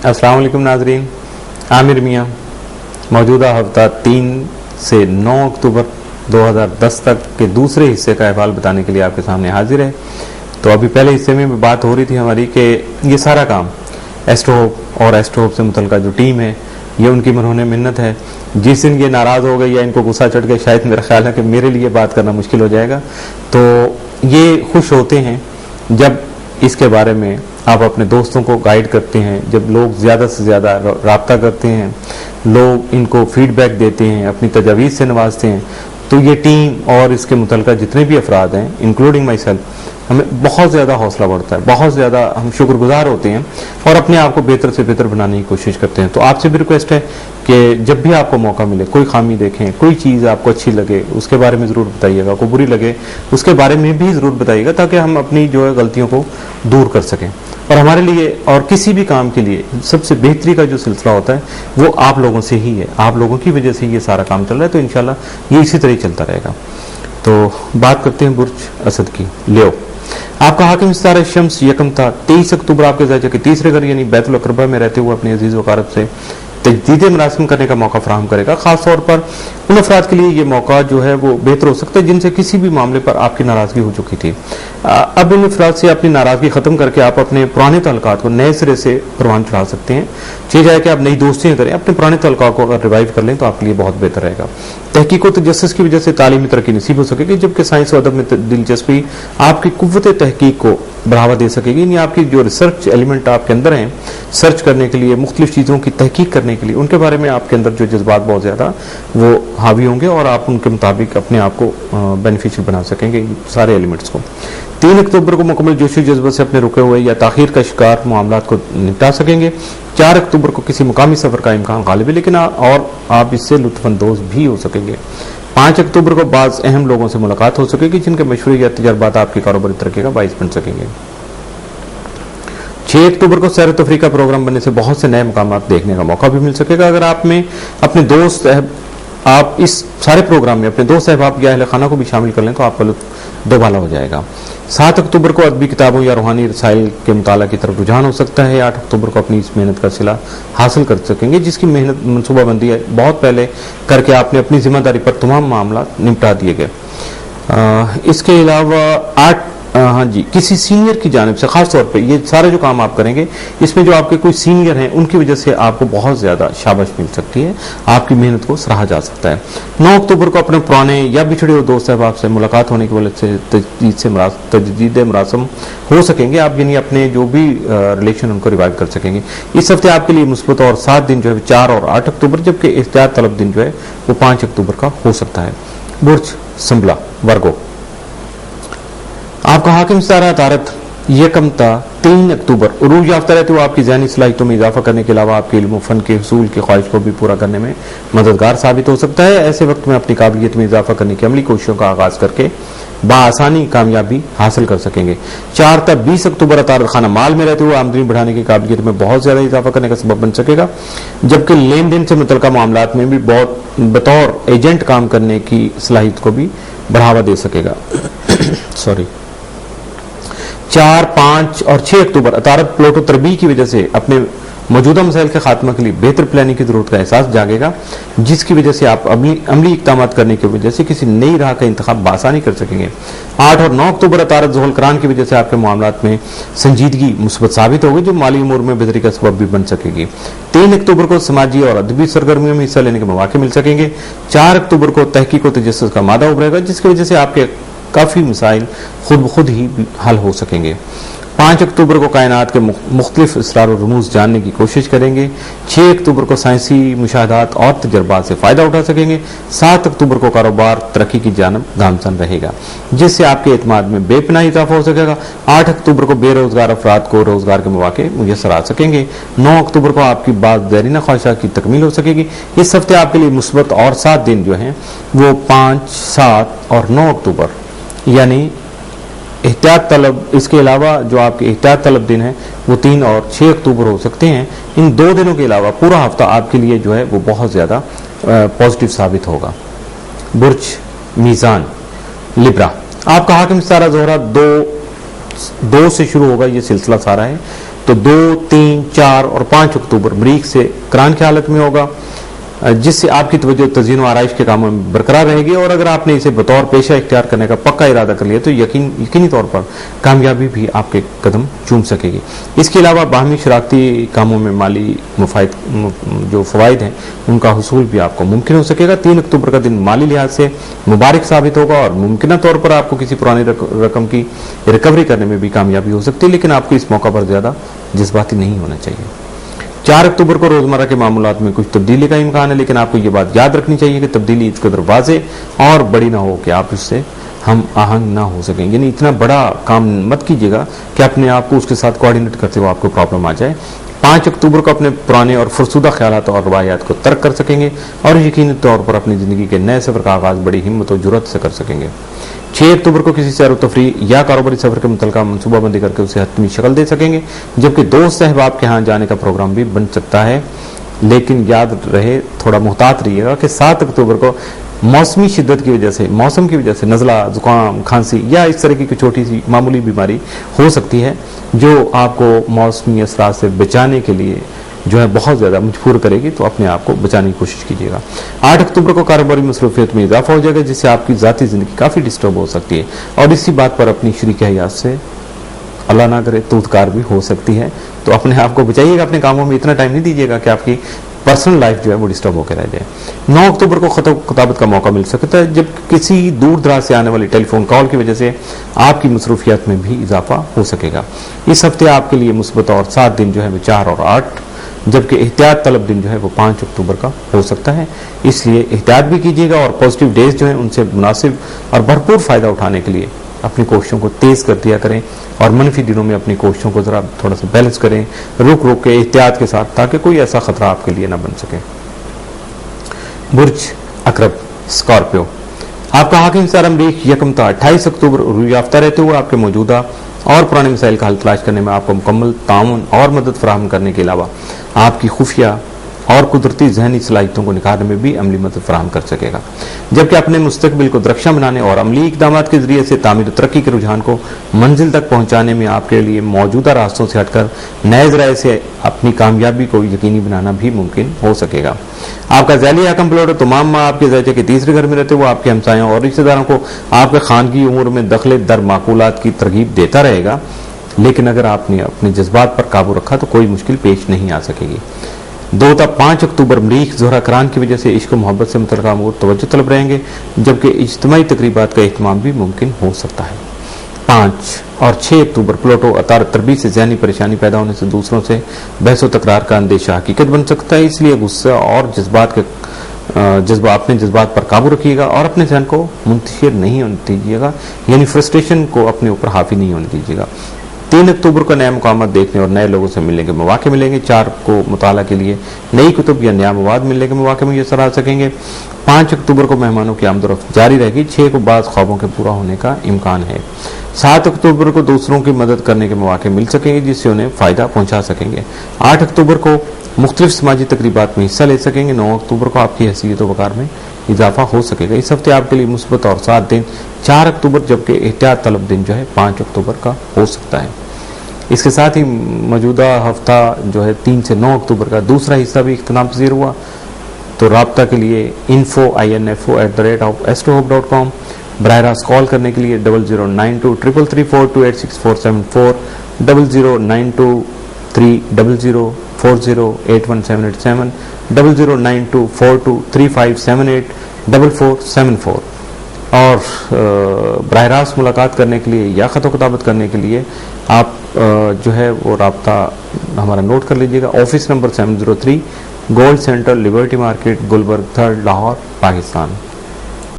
अस्सलाम वालेकुम नाजरीन, आमिर मियाँ मौजूदा हफ्ता 3 से 9 अक्टूबर 2010 तक के दूसरे हिस्से का अहवाल बताने के लिए आपके सामने हाजिर है। तो अभी पहले हिस्से में बात हो रही थी हमारी कि ये सारा काम एस्ट्रोहोप और एस्ट्रोहोप से मुतल्लिका जो टीम है, ये उनकी मरहून मिन्नत है। जिस दिन ये नाराज़ हो गए या इनको गुस्सा चढ़ गए, शायद मेरा ख्याल है कि मेरे लिए बात करना मुश्किल हो जाएगा। तो ये खुश होते हैं जब इसके बारे में आप अपने दोस्तों को गाइड करते हैं, जब लोग ज़्यादा से ज़्यादा राब्ता करते हैं, लोग इनको फीडबैक देते हैं, अपनी तजावीज़ से नवाजते हैं, तो ये टीम और इसके मुतल्लिका जितने भी अफराद हैं इंक्लूडिंग माई सेल्फ, हमें बहुत ज़्यादा हौसला बढ़ता है, बहुत ज़्यादा हम शुक्रगुजार होते हैं और अपने आप को बेहतर से बेहतर बनाने की कोशिश करते हैं। तो आपसे भी रिक्वेस्ट है कि जब भी आपको मौका मिले, कोई खामी देखें, कोई चीज़ आपको अच्छी लगे उसके बारे में ज़रूर बताइएगा, कोई बुरी लगे उसके बारे में भी ज़रूर बताइएगा, ताकि हम अपनी जो है गलतियों को दूर कर सकें। और हमारे लिए और किसी भी काम के लिए सबसे बेहतरी का जो सिलसिला होता है वो आप लोगों से ही है, आप लोगों की वजह से ये सारा काम चल रहा है। तो इंशाल्लाह ये इसी तरह चलता रहेगा। तो बात करते हैं बुर्ज असद की। लियो, आपका हाकिम सितारा शम्स यकम था। 23 अक्टूबर आपके ज़ायजा के तीसरे घर यानी बैतुल अकरबा में रहते हुए अपने अजीज़ वकारब से तजदीद मरासिम करने का मौका फराहम करेगा। खासतौर पर उन अफराद के लिए ये मौका जो है वो बेहतर हो सकता है जिनसे किसी भी मामले पर आपकी नाराज़गी हो चुकी थी। अब इन अफराद से अपनी नाराज़गी ख़त्म करके आप अपने पुराने तल्लुकात को नए सिरे से परवान चढ़ा सकते हैं। चाहिए कि आप नई दोस्तियाँ करें, अपने पुराने तल्लुकात को अगर रिवाइव कर लें तो आपके लिए बहुत बेहतर रहेगा। तहकीक व तजस्सुस की वजह से तालीमी तरक्की नसीब हो सकेगी, जबकि साइंस व अदब में दिलचस्पी आपकी कुव्वत तहकीक को बढ़ावा दे सकेगी। यानी आपकी जो रिसर्च एलिमेंट आपके अंदर हैं, सर्च करने के लिए, मुख्तलिफ चीज़ों की तहकीक करने के लिए, उनके बारे में आपके अंदर जो जज्बात बहुत ज़्यादा वो हावी होंगे और आप उनके मुताबिक अपने आप को बेनिफिशियल बना सकेंगे सारे एलिमेंट्स को। 3 अक्टूबर को मुकम्मल जोशी जज्बे से अपने रुके हुए या ताखीर का शिकार मामलात को निपटा सकेंगे। 4 अक्टूबर को किसी मुकामी सफर का इम्कान गालिब है, लेकिन और आप इससे लुत्फानंदोज भी हो सकेंगे। 5 अक्टूबर को बाज़ अहम लोगों से मुलाकात हो सकेगी जिनके मशवरे या तजर्बात आपकी कारोबारी तरक्की का बाइस बन सकेंगे। 6 अक्टूबर को सैर तफरी का प्रोग्राम बनने से बहुत से नए मकामात देखने का मौका भी मिल सकेगा। अगर आप में अपने दोस्त आप इस सारे प्रोग्राम में अपने दोस्त अहबाब या अहले खाना को भी शामिल कर लें तो आपका लुत्फ दोबाला हो जाएगा। 7 अक्टूबर को अदबी किताबों या रूहानी रसाइल के मुताला की तरफ रुझान हो सकता है। 8 अक्टूबर को अपनी इस मेहनत का सिला हासिल कर सकेंगे जिसकी मेहनत मनसूबाबंदी बहुत पहले करके आपने अपनी जिम्मेदारी पर तमाम मामला निपटा दिए गए। इसके अलावा 8 हाँ जी, किसी सीनियर की जानिब से खास तौर पे ये सारे जो काम आप करेंगे इसमें जो आपके कोई सीनियर हैं उनकी वजह से आपको बहुत ज़्यादा शाबाश मिल सकती है, आपकी मेहनत को सराहा जा सकता है। 9 अक्टूबर को अपने पुराने या बिछड़े हुए दोस्त साहब से मुलाकात होने की वजह से तजदीद मरासम हो सकेंगे। आप यानी अपने जो भी रिलेशन उनको रिवाइव कर सकेंगे। इस हफ्ते आपके लिए मुस्बत और 7 दिन जो है 4 और 8 अक्टूबर, जबकि इख्तियार तलब दिन जो है वो 5 अक्टूबर का हो सकता है। बुर्ज संभला वर्गो, आपका हाकिम सितारा तारत यकम था। 3 अक्टूबर उरूज याफ्ता रहते हुए आपकी ज़हनी सलाहियतों में इजाफा करने के अलावा आपके इल्म फ़न के हसूल की ख्वाहिश को भी पूरा करने में मददगार साबित हो सकता है। ऐसे वक्त में अपनी काबिलियत में इजाफा करने की अमली कोशिशों का आगाज करके बाआसानी कामयाबी हासिल कर सकेंगे। 4 तक 20 अक्टूबर अतारत खाना माल में रहते हुए आमदनी बढ़ाने की काबिलियत में बहुत ज़्यादा इजाफा करने का सबब बन सकेगा, जबकि लेन देन से मुतल्लिका मामलात में भी बहुत बतौर एजेंट काम करने की सलाहियत को भी बढ़ावा दे सकेगा। सॉरी 4, 5 और 6 अक्टूबर अतारत प्लोटो तरबी की वजह से अपने मौजूदा मसाइल के खात्मा के लिए बेहतर प्लानिंग की जरूरत का एहसास जागेगा, जिसकी वजह से आप अमली इक़दाम करने की वजह से किसी नई राह का इंतखाब बासानी कर सकेंगे। 8 और 9 अक्टूबर अतारत ज़ुहल करान की वजह से आपके मामलात में संजीदगी मुस्बत साबित होगी, जो माली उमूर में बेहतरी का सबब भी बन सकेगी। 3 अक्टूबर को समाजी और अदबी सरगर्मियों में हिस्सा लेने के मौके मिल सकेंगे। 4 अक्टूबर को तहकीक व तजस्सुस का मादा उभरेगा, जिसकी वजह से आपके काफ़ी मसाइल खुद ब खुद ही हल हो सकेंगे। 5 अक्टूबर को कायनात के मुख्तलिफ इसरार और रमूज जानने की कोशिश करेंगे। 6 अक्टूबर को साइंसी मुशाहदात और तजर्बात से फ़ायदा उठा सकेंगे। 7 अक्टूबर को कारोबार तरक्की की जानब गामजन रहेगा, जिससे आपके एतमाद में बेपनाह इजाफा हो सकेगा। 8 अक्टूबर को बेरोजगार अफराद को रोजगार के मौके मुयसर आ सकेंगे। 9 अक्टूबर को आपकी बात ज़रीना ख्वाहिशात की तकमील हो सकेगी। इस हफ्ते आपके लिए मुस्बत और 7 दिन जो हैं वो 5, 7 और 9 अक्टूबर यानी एहतियात तलब, इसके अलावा जो आपके एहतियात तलब दिन है वो 3 और 6 अक्टूबर हो सकते हैं। इन 2 दिनों के अलावा पूरा हफ्ता आपके लिए जो है वो बहुत ज़्यादा पॉजिटिव साबित होगा। बुर्ज मीज़ान लिब्रा, आपका हाकिम सितारा ज़ोहरा 2 से शुरू होगा, ये सिलसिला सारा है। तो 2, 3, 4 और 5 अक्टूबर मरीख से करान की हालत में होगा, जिससे आपकी तवज्जो तज़ीन व आराइश के कामों में बरकरार रहेगी। और अगर आपने इसे बतौर पेशा इख्तियार करने का पक्का इरादा कर लिया तो यकीनी तौर पर कामयाबी भी आपके कदम चूम सकेगी। इसके अलावा बाहमी शराकती कामों में माली जो फ़वाइद हैं उनका हुसूल भी आपको मुमकिन हो सकेगा। 3 अक्टूबर का दिन माली लिहाज से मुबारक साबित होगा और मुमकिन तौर पर आपको किसी पुरानी रकम की रिकवरी करने में भी कामयाबी हो सकती है, लेकिन आपको इस मौका पर ज़्यादा जज्बाती नहीं होना चाहिए। 4 अक्टूबर को रोजमर्रा के मामूलात में कुछ तब्दीली का इम्कान है, लेकिन आपको ये बात याद रखनी चाहिए कि तब्दीली इस कदर वाज़ेह और बड़ी ना हो कि आप उससे हम आहंग ना हो सकें। यानी इतना बड़ा काम मत कीजिएगा कि अपने आप को उसके साथ कोऑर्डिनेट करते हुए आपको प्रॉब्लम आ जाए। 5 अक्टूबर को अपने पुराने और फरसुदा ख्यालात और रवायात को तर्क कर सकेंगे और यकीनी तौर पर अपनी ज़िंदगी के नए सफ़र का आगाज़ बड़ी हिम्मत और जुर्रत से कर सकेंगे। 6 अक्टूबर को किसी सैर व तफरीह या कारोबारी सफर के मुतल्लिका मनसूबाबंदी करके उसे हतमी शक्ल दे सकेंगे, जबकि दोस्त अहबाब के यहाँ जाने का प्रोग्राम भी बन सकता है। लेकिन याद रहे, थोड़ा मुहतात रहिएगा कि 7 अक्टूबर को मौसमी शिद्दत की वजह से, मौसम की वजह से नज़ला, जुकाम, खांसी या इस तरह की कोई छोटी सी मामूली बीमारी हो सकती है जो आपको मौसमी असरात से बचाने के लिए जो है बहुत ज़्यादा मजबूर करेगी, तो अपने आप को बचाने की कोशिश कीजिएगा। 8 अक्टूबर को कारोबारी मसरूफियत में इजाफा हो जाएगा, जिससे आपकी ज़ाती ज़िंदगी काफ़ी डिस्टर्ब हो सकती है और इसी बात पर अपनी शरीक हयात से अल्लाह ना करे तूतकार भी हो सकती है। तो अपने आप को बचाइएगा, अपने कामों में इतना टाइम नहीं दीजिएगा कि आपकी पर्सनल लाइफ जो है वो डिस्टर्ब होकर रह जाए। 9 अक्टूबर को खताबत का मौका मिल सकता है, जब किसी दूर दराज से आने वाली टेलीफोन कॉल की वजह से आपकी मसरूफियत में भी इजाफा हो सकेगा। इस हफ्ते आपके लिए मुस्बत और 7 दिन जो है वो 4 और 8, जबकि एहतियात तलब दिन जो है वो 5 अक्टूबर का हो सकता है। इसलिए एहतियात भी कीजिएगा और पॉजिटिव डेज जो हैं उनसे मुनासिब और भरपूर फ़ायदा उठाने के लिए अपनी कोशिशों को तेज़ कर दिया करें और मनफी दिनों में अपनी कोशिशों को ज़रा थोड़ा सा बैलेंस करें, रुक रुक के एहतियात के साथ, ताकि कोई ऐसा खतरा आपके लिए ना बन सके। बुर्ज अकरब स्कॉर्पियो, आपका हाकिम सारा मरीख यकम ता 28 अक्टूबर रूह याफ्ता रहते हुए आपके मौजूदा और पुराने मसाइल का हल तलाश करने में आपको मुकम्मल ताउन और मदद फराहम करने के अलावा आपकी खुफिया और कुदरती जहनी सलाहियतों को निखारने में भी अमली मदद फराहम कर सकेगा, जबकि अपने मुस्तकबिल को दरख्शां बनाने और अमली इक़दामात के जरिए से तामीर और तरक्की के रुझान को मंजिल तक पहुँचाने में आपके लिए मौजूदा रास्तों से हटकर नए ज़राए से अपनी कामयाबी को यकीनी बनाना भी मुमकिन हो सकेगा। आपका ज़ैली हकम प्लॉट तमाम माँ आपके ज़ैचे के तीसरे घर में रहते हुए आपके हमसायों और रिश्तेदारों को आपके खानगी उमूर में दखल दर माकूलात की तरगीब देता रहेगा, लेकिन अगर आपने अपने जज्बात पर काबू रखा तो कोई मुश्किल पेश नहीं आ सकेगी। 2 ता 5 अक्टूबर मरीख ज़ोहरा करान की वजह से इश्क मोहब्बत से मुतल्लिक़ अमूर तवज्जो तलब रहेंगे, जबकि इज्तिमाई तकरीबात का एहतमाम भी मुमकिन हो सकता है। 5 और 6 अक्टूबर प्लूटो अतार तरबी से ज़हनी परेशानी पैदा होने से दूसरों से बहस व तकरार का अंदेशा हकीकत बन सकता है, इसलिए गुस्सा और अपने जज्बात पर काबू रखिएगा और अपने जहन को मुंतशिर नहीं होने दीजिएगा, यानी फ्रस्ट्रेशन को अपने ऊपर हावी नहीं होने दीजिएगा। 3 अक्टूबर को नए मुकामात देखने और नए लोगों से मिलने के मौके मिलेंगे। 4 को मुताला के लिए नई कुतुब या नया मवाद मिलने के मौके मुयसर आ सकेंगे। 5 अक्टूबर को मेहमानों की आमदोरफ्त जारी रहेगी। 6 को बाज़ ख्वाबों के पूरा होने का इम्कान है। 7 अक्टूबर को दूसरों की मदद करने के मौके मिल सकेंगे, जिससे उन्हें फ़ायदा पहुँचा सकेंगे। 8 अक्टूबर को मुख्तलिफ समाजी तकरीबात में हिस्सा ले सकेंगे। 9 अक्टूबर को आपकी हैसियत वक़ार में इजाफा हो सकेगा। इस हफ्ते आपके लिए मुस्बत और 7 दिन 4 अक्टूबर, जबकि एहतियात तलब दिन जो है 5 अक्टूबर का हो सकता है। इसके साथ ही मौजूदा हफ्ता जो है 3 से 9 अक्टूबर का दूसरा हिस्सा भी इख्तिताम पज़ीर हुआ। तो राब्ता के लिए info@astrohope.com, बराह रास्त कॉल करने के लिए 00923334286474, 00923004081787, 00924235784474 और बराह रास्त मुलाकात करने के लिए या ख़त किताबत करने के लिए आप जो है वो राब्ता हमारा नोट कर लीजिएगा। Office number 703, Gold Centre, Liberty Market, Gulberg 3rd, Lahore, Pakistan.